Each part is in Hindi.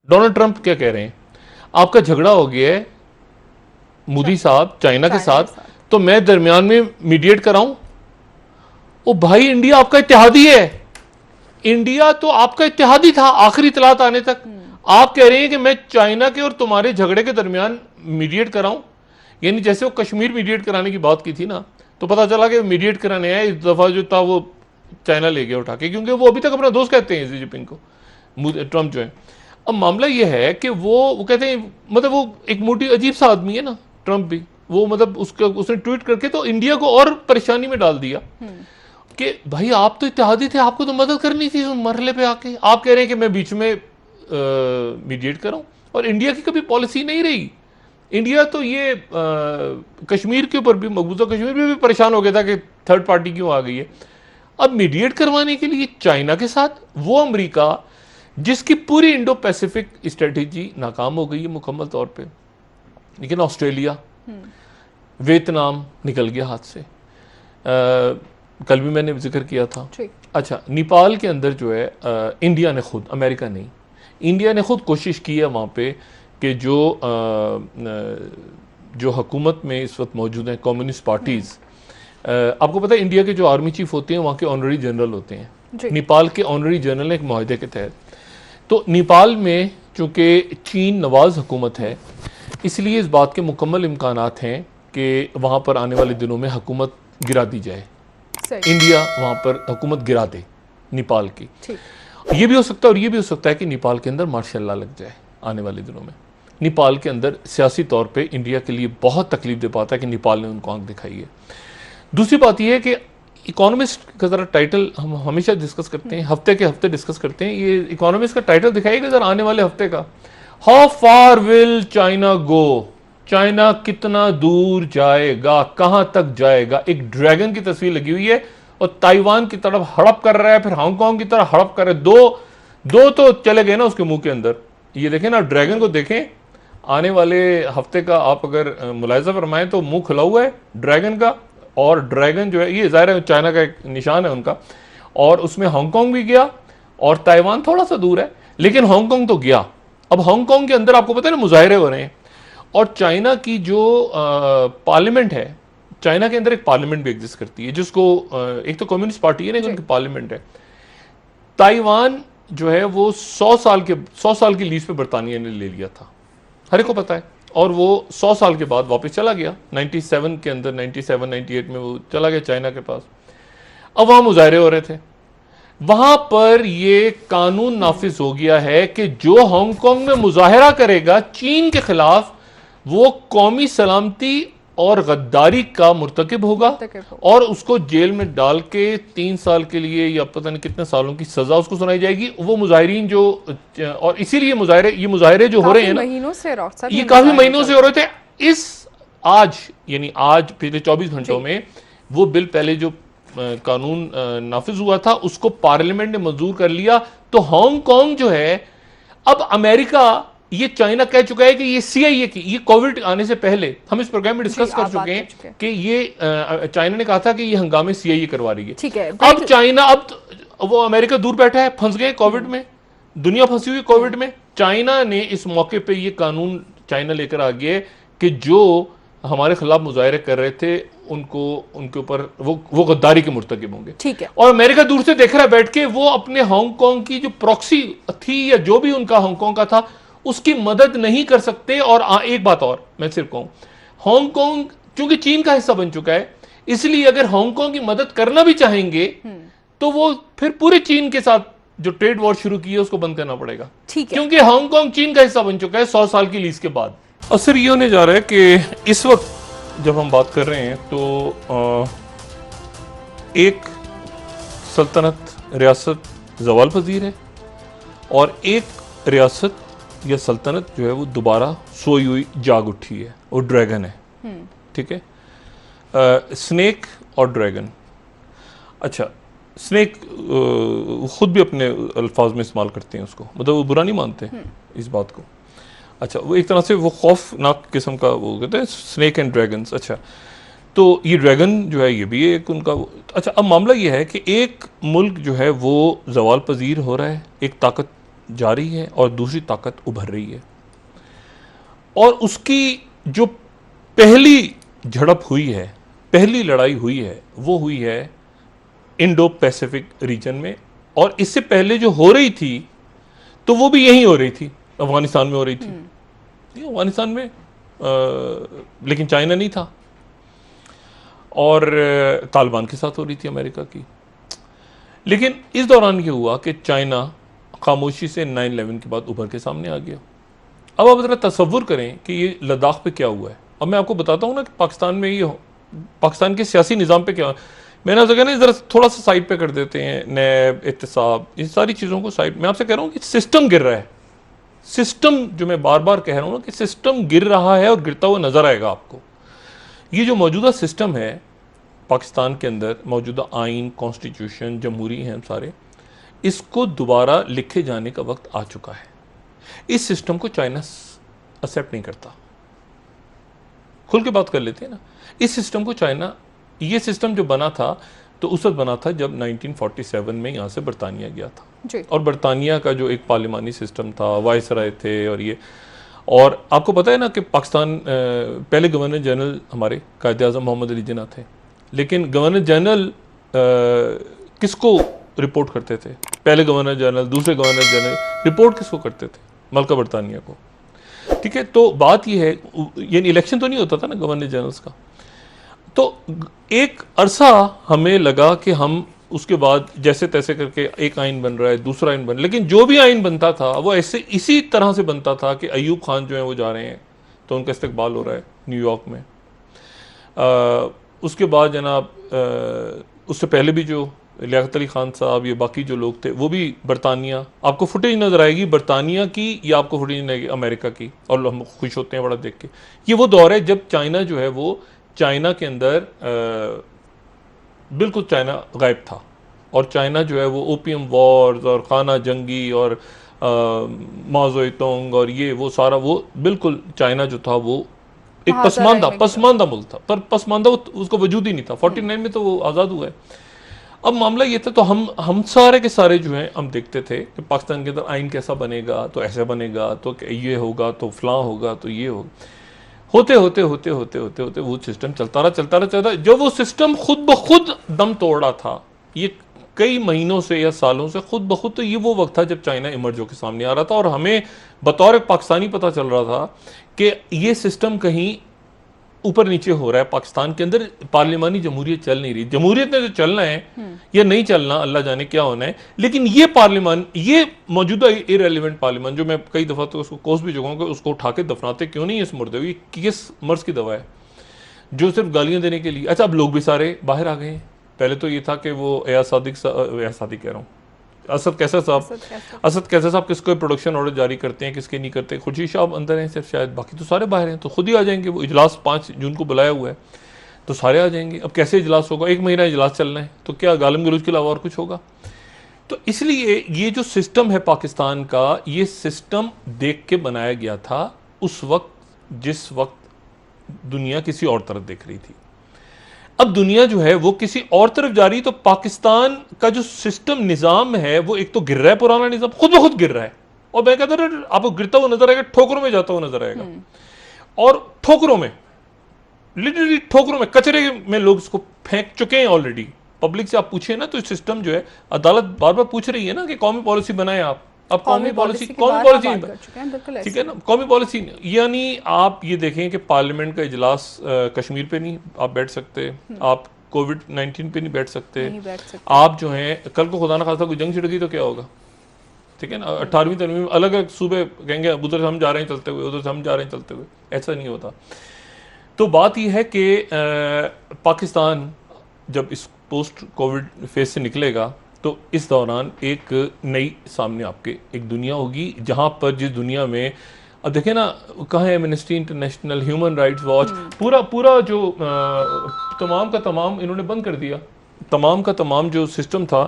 डोनाल्ड ट्रंप क्या कह रहे हैं, आपका झगड़ा हो गया है मोदी साहब चाइना के साथ, तो मैं दरमियान में मीडिएट कराऊं? ओ भाई, इंडिया आपका इत्तेहादी है, इंडिया तो आपका इत्तेहादी था आखिरी इतलात आने तक। आप कह रहे हैं कि मैं चाइना के और तुम्हारे झगड़े के दरमियान मीडिएट कराऊं? यानी जैसे वो कश्मीर मीडिएट कराने की बात की थी ना, तो पता चला कि मीडिएट कराने आए, इस दफा जो था वो चाइना ले गया उठा के, क्योंकि वो अभी तक अपना दोस्त कहते हैं शी जिनपिंग को, ट्रंप जो है। अब मामला ये है कि वो कहते हैं, मतलब वो एक मोटी अजीब सा आदमी है ना ट्रंप भी, वो मतलब उसने ट्वीट करके तो इंडिया को और परेशानी में डाल दिया कि भाई आप तो इत्तेहादी थे, आपको तो मदद करनी थी उस मरहले पे आके। आप कह रहे हैं कि मैं बीच में मीडिएट करूं, और इंडिया की कभी पॉलिसी नहीं रही। इंडिया तो ये कश्मीर के ऊपर भी, मकबूजा कश्मीर में भी परेशान हो गया था कि थर्ड पार्टी क्यों आ गई है। अब मीडिएट करवाने के लिए चाइना के साथ वो अमेरिका जिसकी पूरी इंडो पैसिफिक स्ट्रेटेजी नाकाम हो गई है मुकम्मल तौर पे, लेकिन ऑस्ट्रेलिया, वियतनाम निकल गया हाथ से। कल भी मैंने जिक्र किया था। अच्छा, नेपाल के अंदर जो है इंडिया ने खुद, अमेरिका नहीं, इंडिया ने खुद कोशिश की है वहाँ पे कि जो हुकूमत में इस वक्त मौजूद हैं कम्युनिस्ट पार्टीज़, आपको पता है इंडिया के जो आर्मी चीफ होते हैं वहाँ के ऑनरी जनरल होते हैं, नेपाल के ऑनरी जनरल एक माहदे के तहत। तो नेपाल में चूँकि चीन नवाज हुकूमत है, इसलिए इस बात के मुकम्मल इम्कानात हैं कि वहाँ पर आने वाले दिनों में हुकूमत गिरा दी जाए, इंडिया वहाँ पर हुकूमत गिरा दे नेपाल की। ये भी हो सकता है, और ये भी हो सकता है कि नेपाल के अंदर मार्शल लॉ लग जाए आने वाले दिनों में। नेपाल के अंदर सियासी तौर पे इंडिया के लिए बहुत तकलीफ दे पाता है कि नेपाल ने उनको आंख दिखाई है। दूसरी बात यह है कि इकोनॉमिस्ट का ज़रा टाइटल हम हमेशा डिस्कस करते हैं, हफ्ते के हफ्ते डिस्कस करते हैं, ये इकोनॉमिस्ट का टाइटल दिखाइएगा ज़रा आने वाले हफ्ते का, how far will China go, China कितना दूर जाएगा, कहां तक जाएगा। एक ड्रैगन की तस्वीर लगी हुई है और ताइवान की तरफ हड़प कर रहा है, फिर हांगकांग की तरफ हड़प कर रहा है। दो तो चले गए ना उसके मुंह के अंदर। ये देखें ना, ड्रैगन को देखें, आने वाले हफ्ते का आप अगर मुलाहिजा फरमाएं तो मुंह खुला हुआ है ड्रैगन का, और ड्रैगन जो है ये ज़ाहिर है चाइना का एक निशान है उनका, और उसमें हांगकांग भी गया और ताइवान थोड़ा सा दूर है, लेकिन हांगकांग तो गया। अब हांगकांग के अंदर आपको पता है ना मुजाहरे हो रहे हैं, और चाइना की जो पार्लियामेंट है, चाइना के अंदर एक पार्लियामेंट भी एग्जिस्ट करती है जिसको एक तो कम्युनिस्ट पार्टी है ना, उनकी पार्लियामेंट है। ताइवान जो है वो 100 साल की लीज पे बरतानिया ने ले लिया था, हर एक को पता है, और वो 100 साल के बाद वापस चला गया 97 के अंदर, 97-98 में वो चला गया चाइना के पास। अब वहां मुजाहरे हो रहे थे, वहां पर ये कानून नाफिज हो गया है कि जो हांगकांग में मुजाहरा करेगा चीन के खिलाफ, वो कौमी सलामती और गद्दारी का मुर्तकिब होगा, और उसको जेल में डाल के 3 साल के लिए या पता नहीं कितने सालों की सजा उसको सुनाई जाएगी। वो मुजाहिरीन जो, और इसीलिए ये मुजाहरे जो हो रहे हैं ना, ये काफी महीनों से हो रहे थे। आज यानी आज पिछले 24 घंटों में वो बिल, पहले जो कानून नाफिज हुआ था उसको पार्लियामेंट ने मंजूर कर लिया। तो हांगकांग जो है, अब अमेरिका, ये चाइना कह चुका है कि ये सीआईए की, ये कोविड आने से पहले हम इस प्रोग्राम में डिस्कस कर चुके हैं कि ये चाइना ने कहा था कि ये हंगामे सीआईए करवा रही है। ठीक है, अब चाइना, अब वो अमेरिका दूर बैठा है, फंस गए कोविड में, दुनिया फंसी हुई कोविड में। चाइना ने इस मौके पे ये कानून चाइना लेकर आ गया कि जो हमारे खिलाफ मुजाहरे कर रहे थे उनको, उनके ऊपर वो गद्दारी के मुर्तकिब होंगे। ठीक है, और अमेरिका दूर से देख रहा है बैठ के, वो अपने हांगकांग की जो प्रॉक्सी थी या जो भी उनका हांगकांग का था उसकी मदद नहीं कर सकते। और एक बात और मैं सिर्फ कहूं, हांगकांग चूंकि चीन का हिस्सा बन चुका है, इसलिए अगर हांगकांग की मदद करना भी चाहेंगे तो वो फिर पूरे चीन के साथ जो ट्रेड वॉर शुरू की है उसको बंद करना पड़ेगा। ठीक है, क्योंकि हांगकांग चीन का हिस्सा बन चुका है 100 साल की लीज के बाद। असर ये होने जा रहा है कि इस वक्त जब हम बात कर रहे हैं तो एक सल्तनत रियासत जवाल पजीर है, और एक रियासत या सल्तनत जो है वो दोबारा सोई हुई जाग उठी है, वो ड्रैगन है। ठीक है, स्नेक और ड्रैगन। अच्छा, स्नेक खुद भी अपने अल्फाज में इस्तेमाल करते हैं उसको, मतलब वो बुरा नहीं मानते इस बात को। अच्छा, वो एक तरह से वो खौफनाक किस्म का वो कहते हैं स्नेक एंड ड्रैगन्स। अच्छा, तो ये ड्रैगन जो है ये भी एक उनका। अच्छा, अब मामला ये है कि एक मुल्क जो है वो जवाल पजीर हो रहा है, एक ताकत जा रही है और दूसरी ताकत उभर रही है। और उसकी जो पहली झड़प हुई है, पहली लड़ाई हुई है, वो हुई है इंडो पैसिफिक रीजन में। और इससे पहले जो हो रही थी तो वो भी यहीं हो रही थी, अफगानिस्तान में हो रही थी, अफगानिस्तान में, लेकिन चाइना नहीं था, और तालिबान के साथ हो रही थी अमेरिका की। लेकिन इस दौरान ये हुआ कि चाइना खामोशी से 9/11 के बाद उभर के सामने आ गया। अब आप ज़रा तसव्वुर करें कि ये लद्दाख पे क्या हुआ है। अब मैं आपको बताता हूँ ना कि पाकिस्तान में ये पाकिस्तान के सियासी निज़ाम पे क्या, मैंने आपसे कहना ज़रा थोड़ा सा साइड पे कर देते हैं, नैब, एहतसाब, इन सारी चीज़ों को साइड। मैं आपसे कह रहा हूँ कि सिस्टम गिर रहा है। सिस्टम, जो मैं बार बार कह रहा हूँ ना कि सिस्टम गिर रहा है और गिरता हुआ नजर आएगा आपको। ये जो मौजूदा सिस्टम है पाकिस्तान के अंदर, मौजूदा आइन, कॉन्स्टिट्यूशन, जमहूरी हैं सारे, इसको दोबारा लिखे जाने का वक्त आ चुका है। इस सिस्टम को चाइना एक्सेप्ट नहीं करता। खुल के बात कर लेते हैं ना, इस सिस्टम को चाइना, ये सिस्टम जो बना था तो उस वक्त बना था जब 1947 में यहाँ से बरतानिया गया था जी। और बरतानिया का जो एक पार्लिमानी सिस्टम था, वायसराय थे, और ये, और आपको पता है ना कि पाकिस्तान पहले गवर्नर जनरल हमारे कायद-ए-आज़म मोहम्मद अली जिन्ना थे, लेकिन गवर्नर जनरल किसको रिपोर्ट करते थे? पहले गवर्नर जनरल, दूसरे गवर्नर जनरल रिपोर्ट किसको करते थे? मलका बरतानिया को। ठीक है, तो बात यह है, यानी इलेक्शन तो नहीं होता था ना गवर्नर जनरल्स का। तो एक अरसा हमें लगा कि हम उसके बाद जैसे तैसे करके एक आइन बन रहा है, दूसरा आइन बन, लेकिन जो भी आइन बनता था वो ऐसे इसी तरह से बनता था कि अयूब खान जो है वो जा रहे हैं तो उनका इस्तकबाल हो रहा है न्यूयॉर्क में। उसके बाद जनाब उससे पहले भी जो लियाकत अली खान साहब, ये बाकी जो लोग थे, वो भी बरतानिया, आपको फुटेज नज़र आएगी बरतानिया की, या आपको फुटेज नज़र अमेरिका की, और हम खुश होते हैं बड़ा देख के। ये वो दौर है जब चाइना जो है वो, चाइना के अंदर बिल्कुल चाइना गायब था, और चाइना जो है वो ओपियम वॉर्स और खाना जंगी और माओज़ेतुंग और ये वो सारा, वो बिल्कुल चाइना जो था वो एक पसमानदा मुल्क था, पर पसमानदा उसको वजूद ही नहीं था। 49 में तो वो आज़ाद हुआ है। अब मामला ये था, तो हम सारे के सारे जो हैं हम देखते थे कि पाकिस्तान के अंदर आइन कैसा बनेगा, तो ऐसा बनेगा, तो ये होगा, तो फलां होगा, तो ये होगा। होते होते होते होते होते होते वो सिस्टम चलता रहा। जब वो सिस्टम खुद ब खुद दम तोड़ रहा था, ये कई महीनों से या सालों से खुद ब खुद, तो ये वो वक्त था जब चाइना इमर्ज होकर सामने आ रहा था, और हमें बतौर पाकिस्तानी पता चल रहा था कि ये सिस्टम कहीं ऊपर नीचे हो रहा है। पाकिस्तान के अंदर पार्लिमानी जमहूरियत चल नहीं रही। जमहूरियत ने जो चलना है या नहीं चलना, अल्लाह जाने क्या होना है, लेकिन ये पार्लिमान, ये मौजूदा इररिलेवेंट पार्लियामान, जो मैं कई दफ़ा तो उसको कोस भी चुका हूँ कि उसको उठा के दफनाते क्यों नहीं इस मुर्दे, ये किस मर्ज की दवा है जो सिर्फ गालियाँ देने के लिए। अच्छा, अब लोग भी सारे बाहर आ गए हैं। पहले तो ये था कि वो एयाज सादिक कह रहा हूँ, असद कैसर साहब किसको प्रोडक्शन ऑर्डर जारी करते हैं, किसके नहीं करते। खुर्शीद साहब अंदर हैं सिर्फ शायद, बाकी तो सारे बाहर हैं, तो खुद ही आ जाएंगे। वो इजलास 5 जून को बुलाया हुआ है, तो सारे आ जाएंगे। अब कैसे इजलास होगा? 1 महीना इजलास चलना है, तो क्या गालिम गलौज के अलावा और कुछ होगा? तो इसलिए ये जो सिस्टम है पाकिस्तान का, ये सिस्टम देख के बनाया गया था उस वक्त जिस वक्त दुनिया किसी और तरफ देख रही थी। अब दुनिया जो है वो किसी और तरफ जा रही, तो पाकिस्तान का जो सिस्टम निज़ाम है वो एक तो गिर रहा है, पुराना निज़ाम खुद ब खुद गिर रहा है। और मैं कहता हूं आपको गिरता हुआ नजर आएगा, ठोकरों में जाता हुआ नजर आएगा, और ठोकरों में, लिटरली ठोकरों में, कचरे में लोग इसको फेंक चुके हैं ऑलरेडी। पब्लिक से आप पूछे ना, तो सिस्टम जो है, अदालत बार बार पूछ रही है ना कि कौमी पॉलिसी बनाए आप। अब कौमी पॉलिसी ठीक है ना, कौमी पॉलिसी, यानी आप ये देखें कि पार्लियामेंट का इजलास कश्मीर पे नहीं आप बैठ सकते, आप कोविड-19 पे नहीं बैठ सकते, आप जो हैं कल को खुदा ना खास्ता कोई जंग छिड़ गई तो क्या होगा? ठीक है ना, 18वीं 13वीं में अलग अलग सूबे कहेंगे उधर से हम जा रहे हैं चलते हुए, उधर से हम जा रहे हैं चलते हुए, ऐसा नहीं होता। तो बात यह है कि पाकिस्तान जब इस पोस्ट कोविड फेज से निकलेगा, तो इस दौरान एक नई सामने आपके एक दुनिया होगी, जहां पर जिस दुनिया में, अब देखें ना, कहाँ है amnesty international, human rights watch, पूरा जो तमाम का तमाम इन्होंने बंद कर दिया। तमाम का तमाम जो सिस्टम था,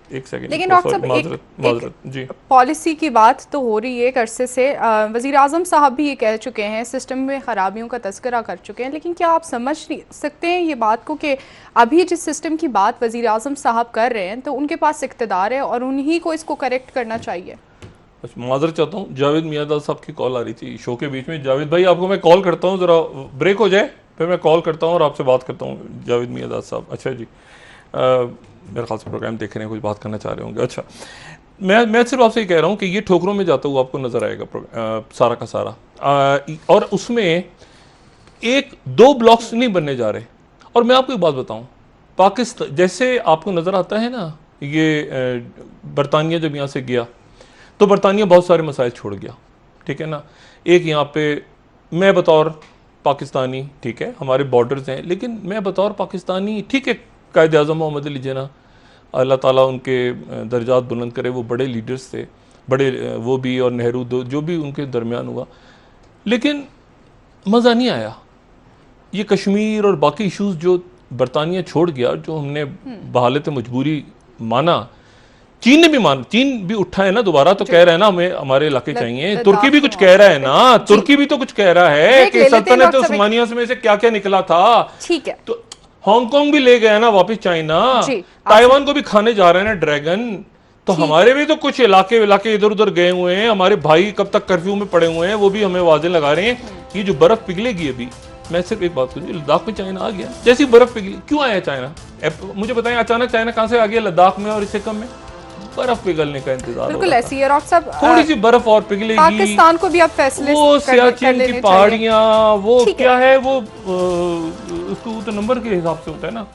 एक सेकंड, लेकिन डॉक्टर साहब माजरत जी, पॉलिसी की बात तो हो रही है एक अरसे से। वज़ीर आज़म साहब भी ये कह चुके हैं, सिस्टम में ख़राबियों का तज़किरा कर चुके हैं, लेकिन क्या आप समझ नहीं सकते हैं ये बात को कि अभी जिस सिस्टम की बात वज़ीर आज़म साहब कर रहे हैं तो उनके पास इक़्तिदार है और उन्हीं को इसको करेक्ट करना चाहिए। माजरत चाहता हूँ, जावेद मियाँदाद साहब की कॉल आ रही थी शो के बीच में। जावेद भाई आपको मैं कॉल करता हूँ, ज़रा ब्रेक हो जाए फिर मैं कॉल करता हूँ और आपसे बात करता हूँ। जावेद मियाँदाद साहब, अच्छा जी, मेरे ख्याल से प्रोग्राम देख रहे हैं, कुछ बात करना चाह रहे होंगे। अच्छा, मैं सिर्फ आपसे ये कह रहा हूँ कि ये ठोकरों में जाता हुआ आपको नज़र आएगा सारा का सारा, और उसमें एक दो ब्लॉक्स नहीं बनने जा रहे। और मैं आपको एक बात बताऊँ, पाकिस्तान जैसे आपको नज़र आता है ना, ये बरतानिया जब यहाँ से गया तो बरतानिया बहुत सारे मसाइल छोड़ गया, ठीक है ना। एक यहाँ पे मैं बतौर पाकिस्तानी, ठीक है हमारे बॉर्डर्स हैं, लेकिन मैं बतौर पाकिस्तानी, ठीक है कायद आज़म मोहम्मद अली जिन्ना अल्लाह ताला उनके दर्जात बुलंद करे, वो बड़े लीडर्स थे, बड़े वो भी और नेहरू जो भी उनके दरमियान हुआ, लेकिन मज़ा नहीं आया। ये कश्मीर और बाकी इशूज़ जो बरतानिया छोड़ गया, जो हमने बहालत मजबूरी माना, चीन ने भी चीन भी उठा है ना दोबारा, तो कह रहा है ना हमें हमारे इलाके चाहिए। तुर्की भी कुछ कह रहा है ना, तुर्की भी तो कुछ कह रहा है कि सल्तनत उस्मानिया में से क्या क्या निकला था। ठीक है, तो हांगकांग भी ले गया ना वापस चाइना, ताइवान को भी खाने जा रहे हैं ना ड्रैगन। तो हमारे भी तो कुछ इलाके इधर उधर गए हुए हैं, हमारे भाई कब तक कर्फ्यू में पड़े हुए हैं, वो भी हमें आवाजें लगा रहे हैं। ये जो बर्फ पिघलेगी अभी, मैं सिर्फ एक बात कहूँ, लद्दाख में चाइना आ गया, जैसी बर्फ पिघली। क्यों आया चाइना? मुझे बताएं, अचानक चाइना कहां से आ गया लद्दाख में और इससे कम में? बर्फ पिघलने का इंतजार। बिल्कुल ऐसी है डॉक्टर साहब, थोड़ी सी बर्फ और पिघलेगी, पाकिस्तान को भी अब फैसले वो सियाचिन की पहाड़ियां, वो क्या है वो उसको तो नंबर के हिसाब से होता है ना।